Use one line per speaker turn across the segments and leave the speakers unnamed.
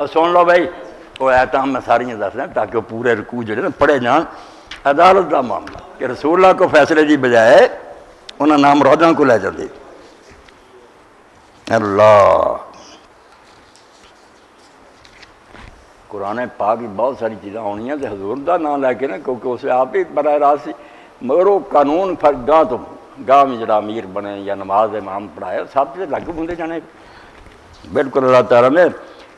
سن لو بھائی وہ ایتاں میں ساریاں دس رہا تاکہ وہ پورے رکوع جڑے نا پڑھے جان. عدالت کا معاملہ کہ رسول اللہ کو فیصلے کی بجائے انہاں نام روداں کو لے جاندے. اللہ قرآن پاک کی بہت ساری چیزاں ہونی ہیں حضور دا نام لے کے نا کیونکہ اسے آپ ہی براہ راست سی مگر وہ قانون گاہ تو گاہ میں جڑا امیر بنے یا نماز امام پڑھائے سب سے لگ بندے جانے. بالکل اللہ تعالیٰ نے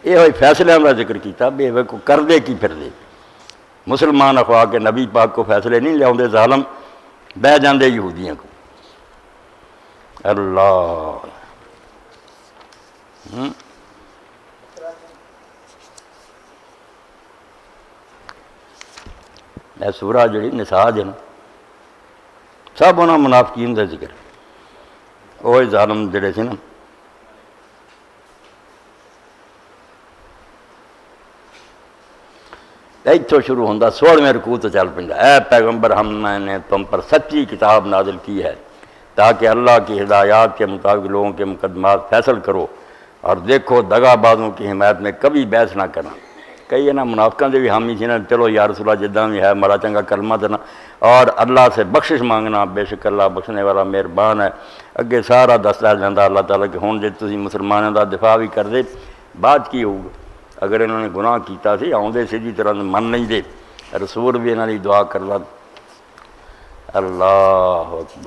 یہ ہوئی فیصلے کا ذکر کیتا بے کو کر دے کی پھر دے. مسلمان اخوا کے نبی پاک کو فیصلے نہیں لے ظالم بہ جاندے یہودیاں کو. اللہ سورہ جڑی نساء ہے نا سب انہاں منافقین کا ذکر وہی ظالم جڑے سے نا اتوں شروع ہوتا 16ویں رکوع تو چل پہ اے پیغمبر ہم نے تم پر سچی کتاب نازل کی ہے تاکہ اللہ کی ہدایات کے مطابق لوگوں کے مقدمات فیصل کرو اور دیکھو دغا بازوں کی حمایت میں کبھی بحث نہ کرنا. کئی ہے نا منافقوں سے بھی حامی سی نا چلو یا رسول اللہ جداں بھی ہے مارا چنگا کلمہ دینا اور اللہ سے بخشش مانگنا بے شک اللہ بخشنے والا مہربان ہے. اگے سارا دستا جاتا اللہ تعالیٰ کہ ہوں جی تسی مسلمانوں کا دفاع بھی کر دے بعد کی ہوگا اگر انہوں نے گناہ کیتا سی آؤندے سیدھی طرح من نہیں دے رسول بھی انہوں نے دعا کرتا. اللہ اکبر.